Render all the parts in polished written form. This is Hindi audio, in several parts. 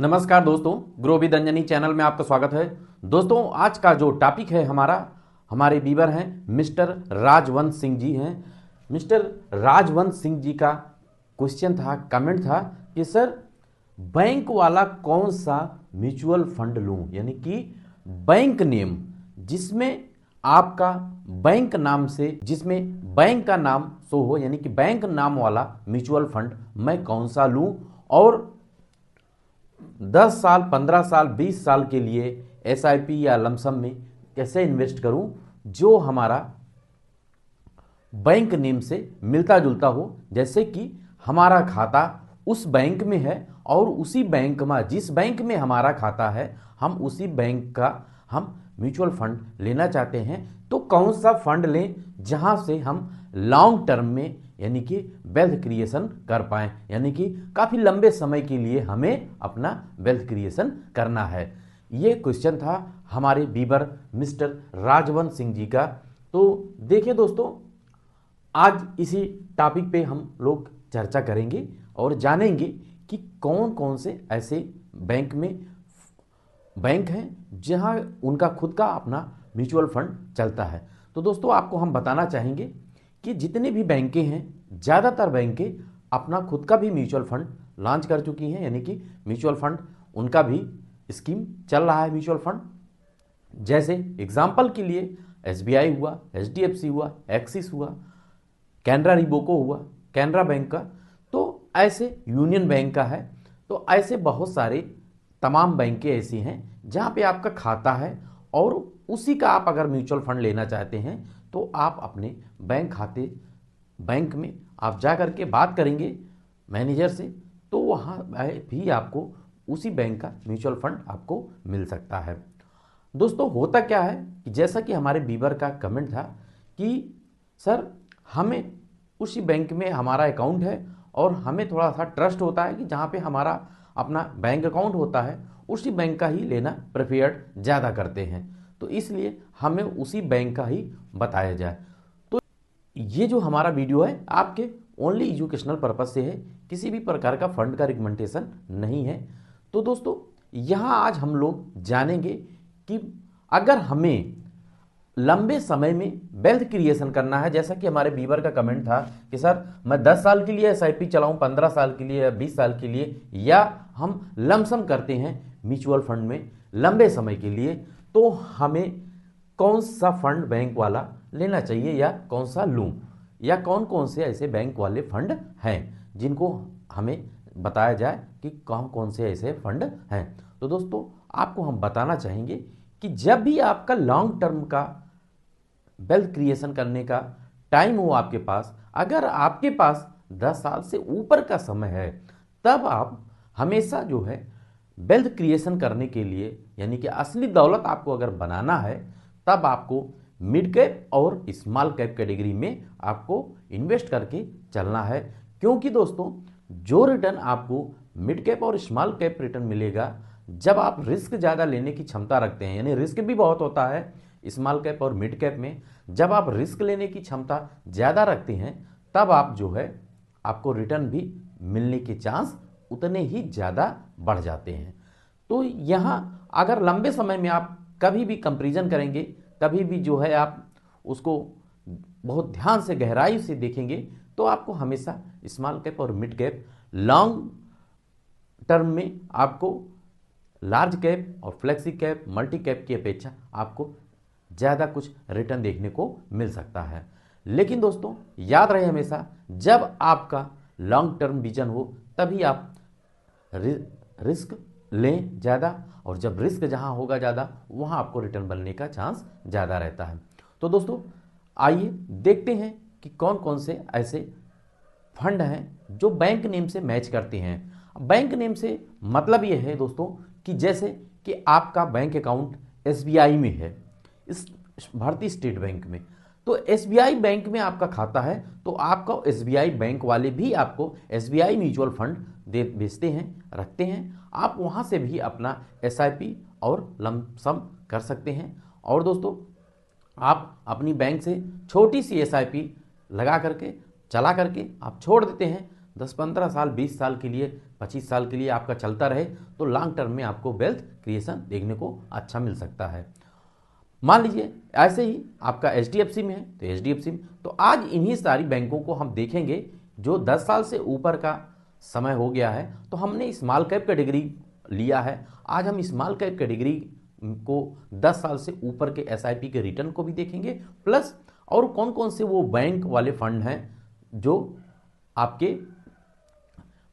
नमस्कार दोस्तों, ग्रो विद अंजनी चैनल में आपका स्वागत है। दोस्तों, आज का जो टॉपिक है हमारे व्यूअर हैं मिस्टर राजवंश सिंह जी हैं। मिस्टर राजवंश सिंह जी का क्वेश्चन था, कमेंट था कि सर बैंक वाला कौन सा म्यूचुअल फंड लूं, यानी कि बैंक नेम जिसमें आपका बैंक नाम से जिसमें बैंक का नाम शो हो, यानी कि बैंक नाम वाला म्यूचुअल फंड मैं कौन सा लूं और 10 साल, 15 साल, 20 साल के लिए एसआईपी या लमसम में कैसे इन्वेस्ट करूं जो हमारा बैंक नेम से मिलता जुलता हो। जैसे कि हमारा खाता उस बैंक में है और उसी बैंक में, जिस बैंक में हमारा खाता है, हम उसी बैंक का हम म्यूचुअल फंड लेना चाहते हैं। तो कौन सा फंड लें जहां से हम लॉन्ग टर्म में यानी कि वेल्थ क्रिएशन कर पाएं, यानी कि काफ़ी लंबे समय के लिए हमें अपना वेल्थ क्रिएशन करना है। ये क्वेश्चन था हमारे व्यूअर मिस्टर राजवंश सिंह जी का। तो देखिए दोस्तों, आज इसी टॉपिक पे हम लोग चर्चा करेंगे और जानेंगे कि कौन कौन से ऐसे बैंक हैं जहां उनका खुद का अपना म्यूचुअल फंड चलता है। तो दोस्तों, आपको हम बताना चाहेंगे कि जितने भी बैंकें हैं, ज़्यादातर बैंकें अपना खुद का भी म्यूचुअल फंड लॉन्च कर चुकी हैं, यानी कि म्यूचुअल फंड उनका भी स्कीम चल रहा है म्यूचुअल फंड। जैसे एग्जाम्पल के लिए एसबीआई हुआ, एचडीएफसी हुआ, एक्सिस हुआ, कैनरा रिबोको हुआ, कैनरा बैंक का, तो ऐसे यूनियन बैंक का है। तो ऐसे बहुत सारे तमाम बैंकें ऐसी हैं जहाँ पे आपका खाता है और उसी का आप अगर म्यूचुअल फंड लेना चाहते हैं तो आप अपने बैंक में आप जा कर के बात करेंगे मैनेजर से, तो वहाँ भी आपको उसी बैंक का म्यूचुअल फंड आपको मिल सकता है। दोस्तों, होता क्या है कि जैसा कि हमारे व्यूअर का कमेंट था कि सर हमें उसी बैंक में हमारा अकाउंट है और हमें थोड़ा सा ट्रस्ट होता है कि जहाँ पे हमारा अपना बैंक अकाउंट होता है उसी बैंक का ही लेना प्रेफर्ड ज़्यादा करते हैं, तो इसलिए हमें उसी बैंक का ही बताया जाए। तो ये जो हमारा वीडियो है आपके ओनली एजुकेशनल पर्पज से है, किसी भी प्रकार का फंड का रिकमेंडेशन नहीं है। तो दोस्तों, यहाँ आज हम लोग जानेंगे कि अगर हमें लंबे समय में वेल्थ क्रिएशन करना है, जैसा कि हमारे व्यूअर का कमेंट था कि सर मैं 10 साल के लिए एसआईपी चलाऊं, 15 साल के लिए या 20 साल के लिए, या हम लमसम करते हैं म्यूचुअल फंड में लंबे समय के लिए, तो हमें कौन सा फंड बैंक वाला लेना चाहिए या कौन सा लूं, या कौन कौन से ऐसे बैंक वाले फंड हैं जिनको हमें बताया जाए कि कौन कौन से ऐसे फंड हैं। तो दोस्तों, आपको हम बताना चाहेंगे कि जब भी आपका लॉन्ग टर्म का वेल्थ क्रिएशन करने का टाइम हो आपके पास, अगर आपके पास 10 साल से ऊपर का समय है, तब आप हमेशा जो है वेल्थ क्रिएशन करने के लिए, यानी कि असली दौलत आपको अगर बनाना है, तब आपको मिड कैप और स्मॉल कैप कैटेगरी में आपको इन्वेस्ट करके चलना है। क्योंकि दोस्तों, जो रिटर्न आपको मिड कैप और स्मॉल कैप रिटर्न मिलेगा जब आप रिस्क ज़्यादा लेने की क्षमता रखते हैं, यानी रिस्क भी बहुत होता है स्मॉल कैप और मिड कैप में, जब आप रिस्क लेने की क्षमता ज़्यादा रखते हैं तब आप जो है आपको रिटर्न भी मिलने के चांस उतने ही ज़्यादा बढ़ जाते हैं। तो यहाँ अगर लंबे समय में आप कभी भी कंपैरिजन करेंगे, कभी भी जो है आप उसको बहुत ध्यान से गहराई से देखेंगे, तो आपको हमेशा स्मॉल कैप और मिड कैप लॉन्ग टर्म में आपको लार्ज कैप और फ्लेक्सी कैप, मल्टी कैप की अपेक्षा आपको ज़्यादा कुछ रिटर्न देखने को मिल सकता है। लेकिन दोस्तों, याद रहे हमेशा जब आपका लॉन्ग टर्म विजन हो तभी आप रिस्क लें ज़्यादा, और जब रिस्क जहां होगा ज़्यादा वहां आपको रिटर्न बनने का चांस ज़्यादा रहता है। तो दोस्तों, आइए देखते हैं कि कौन कौन से ऐसे फंड हैं जो बैंक नेम से मैच करते हैं। बैंक नेम से मतलब ये है दोस्तों कि जैसे कि आपका बैंक अकाउंट एसबीआई में है, इस भारतीय स्टेट बैंक में, तो एसबीआई बैंक में आपका खाता है, तो आपको एसबीआई बैंक वाले भी आपको एसबीआई म्यूचुअल फंड बेचते हैं, रखते हैं। आप वहाँ से भी अपना एसआईपी और लमसम कर सकते हैं। और दोस्तों, आप अपनी बैंक से छोटी सी एसआईपी लगा करके चला करके आप छोड़ देते हैं, 10-15 साल, 20 साल के लिए, 25 साल के लिए आपका चलता रहे तो लॉन्ग टर्म में आपको वेल्थ क्रिएशन देखने को अच्छा मिल सकता है। मान लीजिए ऐसे ही आपका HDFC में है तो HDFC में, तो आज इन्हीं सारी बैंकों को हम देखेंगे जो 10 साल से ऊपर का समय हो गया है। तो हमने स्मॉल कैप कैटेगरी लिया है। आज हम स्मॉल कैप कैटेगरी को 10 साल से ऊपर के SIP के रिटर्न को भी देखेंगे, प्लस और कौन कौन से वो बैंक वाले फंड हैं जो आपके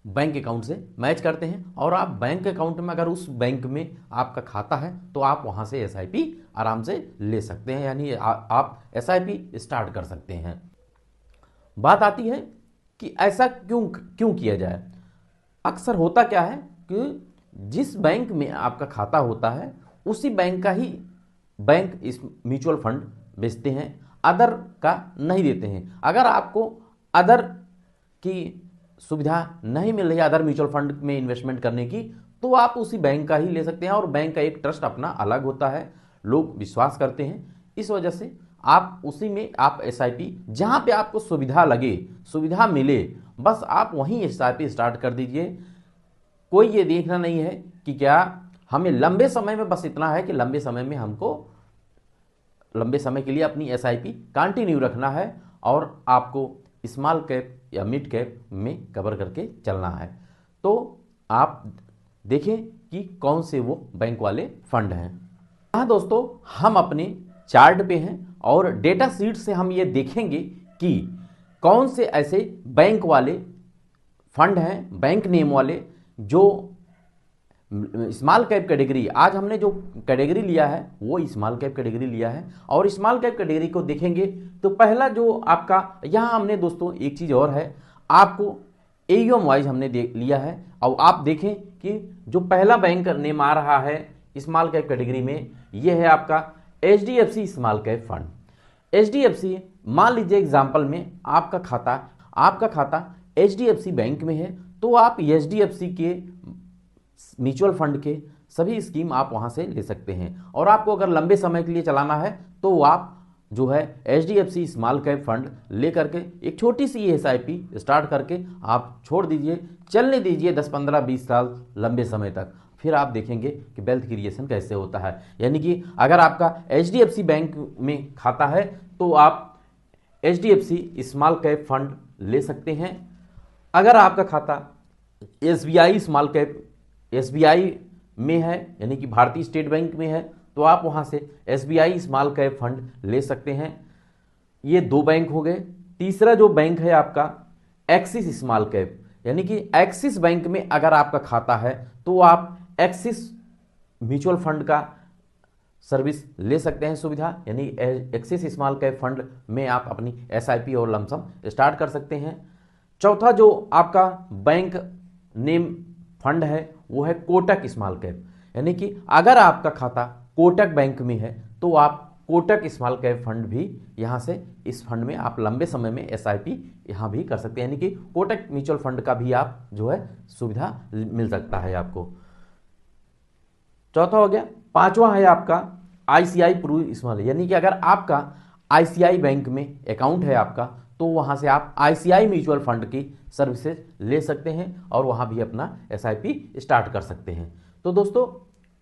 बैंक अकाउंट से मैच करते हैं, और आप बैंक अकाउंट में अगर उस बैंक में आपका खाता है तो आप वहाँ से SIP आराम से ले सकते हैं, यानी आप SIP स्टार्ट कर सकते हैं। बात आती है कि ऐसा क्यों किया जाए। अक्सर होता क्या है कि जिस बैंक में आपका खाता होता है उसी बैंक का ही बैंक इस म्यूचुअल फंड बेचते हैं, अदर का नहीं देते हैं। अगर आपको अदर की सुविधा नहीं मिल रही है, अदर म्यूचुअल फंड में इन्वेस्टमेंट करने की, तो आप उसी बैंक का ही ले सकते हैं। और बैंक का एक ट्रस्ट अपना अलग होता है, लोग विश्वास करते हैं, इस वजह से आप उसी में आप SIP जहाँ पे आपको सुविधा लगे, सुविधा मिले, बस आप वहीं SIP स्टार्ट कर दीजिए। कोई ये देखना नहीं है कि क्या हमें लंबे समय में, बस इतना है कि लंबे समय में हमको लंबे समय के लिए अपनी SIP कंटिन्यू रखना है और आपको स्मॉल कैप या मिड कैप में कवर करके चलना है। तो आप देखें कि कौन से वो बैंक वाले फंड हैं। हाँ दोस्तों, हम अपने चार्ट पे हैं और डेटा शीट से हम ये देखेंगे कि कौन से ऐसे बैंक वाले फंड हैं, बैंक नेम वाले, जो स्मॉल कैप कैटेगरी, आज हमने जो कैटेगरी लिया है वो स्मॉल कैप कैटेगरी लिया है। और स्मॉल कैप कैटेगरी को देखेंगे तो पहला जो आपका यहाँ हमने दोस्तों एक चीज़ और है, आपको AUM वाइज हमने लिया है। और आप देखें कि जो पहला बैंक नेम आ रहा है स्मॉल कैप कैटेगरी में, ये है आपका HDFC small cap fund. HDFC, मान लीजिए एग्जाम्पल में आपका खाता HDFC बैंक में है, तो आप HDFC के म्यूचुअल फंड के सभी स्कीम आप वहां से ले सकते हैं। और आपको अगर लंबे समय के लिए चलाना है तो आप जो है HDFC स्मॉल कैप फंड ले करके एक छोटी सी SIP स्टार्ट करके आप छोड़ दीजिए, चलने दीजिए 10-15-20 साल लंबे समय तक। फिर आप देखेंगे कि वेल्थ क्रिएशन कैसे होता है। यानी कि अगर आपका HDFC बैंक में खाता है तो आप HDFC स्मॉल कैप फंड ले सकते हैं। अगर आपका खाता SBI स्मॉल कैप SBI में है, यानी कि भारतीय स्टेट बैंक में है, तो आप वहां से SBI स्मॉल कैप फंड ले सकते हैं। ये 2 बैंक हो गए। तीसरा जो बैंक है आपका एक्सिस स्मॉल कैप, यानी कि एक्सिस बैंक में अगर आपका खाता है तो आप एक्सिस म्यूचुअल फंड का सर्विस ले सकते हैं, सुविधा, यानी एक्सिस स्मॉल कैप फंड में आप अपनी SIP और लमसम स्टार्ट कर सकते हैं। चौथा जो आपका बैंक नेम फंड है वो है कोटक स्मॉल कैप, यानी कि अगर आपका खाता कोटक बैंक में है तो आप कोटक स्मॉल कैप फंड भी यहाँ से, इस फंड में आप लंबे समय में SIP यहाँ भी कर सकते हैं, यानी कि कोटक म्यूचुअल फंड का भी आप जो है सुविधा मिल सकता है आपको। चौथा हो गया। पांचवा है आपका ICI प्रू स्मॉल, यानी कि अगर आपका ICI बैंक में अकाउंट है आपका तो वहाँ से आप ICI म्यूचुअल फंड की सर्विसेज ले सकते हैं और वहाँ भी अपना SIP स्टार्ट कर सकते हैं। तो दोस्तों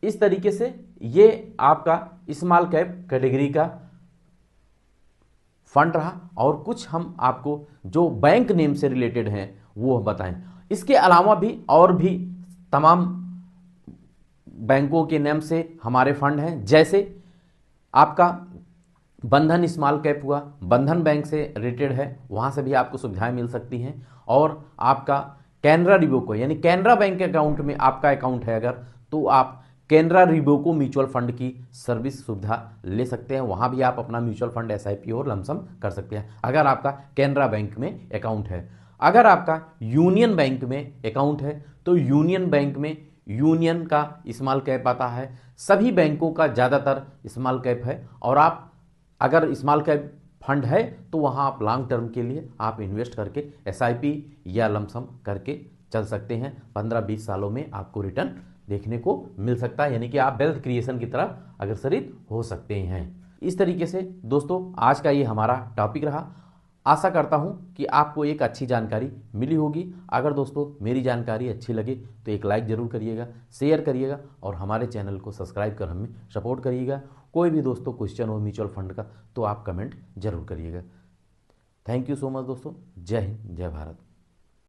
इस तरीके से ये आपका स्मॉल कैप कैटेगरी का फंड रहा, और कुछ हम आपको जो बैंक नेम से रिलेटेड हैं वो बताएं। इसके अलावा भी और भी तमाम बैंकों के नेम से हमारे फंड हैं, जैसे आपका बंधन स्मॉल कैप हुआ, बंधन बैंक से रिलेटेड है, वहाँ से भी आपको सुविधाएं मिल सकती हैं। और आपका कैनरा रिबोको, यानी कैनरा बैंक के अकाउंट में आपका अकाउंट है अगर, तो आप कैनरा रिबोको म्यूचुअल फंड की सर्विस सुविधा ले सकते हैं, वहाँ भी आप अपना म्यूचुअल फंड SIP और लमसम कर सकते हैं अगर आपका कैनरा बैंक में अकाउंट है। अगर आपका यूनियन बैंक में अकाउंट है तो यूनियन बैंक में यूनियन का स्मॉल कैप आता है, सभी बैंकों का ज़्यादातर स्मॉल कैप है। और आप अगर स्मॉल कैप फंड है तो वहाँ आप लॉन्ग टर्म के लिए आप इन्वेस्ट करके SIP या लमसम करके चल सकते हैं। 15-20 सालों में आपको रिटर्न देखने को मिल सकता है, यानी कि आप वेल्थ क्रिएशन की तरफ अग्रसरित हो सकते हैं। इस तरीके से दोस्तों आज का ये हमारा टॉपिक रहा। आशा करता हूं कि आपको एक अच्छी जानकारी मिली होगी। अगर दोस्तों मेरी जानकारी अच्छी लगे तो एक लाइक ज़रूर करिएगा, शेयर करिएगा और हमारे चैनल को सब्सक्राइब कर हमें सपोर्ट करिएगा। कोई भी दोस्तों क्वेश्चन हो म्यूचुअल फंड का तो आप कमेंट जरूर करिएगा। थैंक यू सो मच दोस्तों। जय हिंद, जय भारत।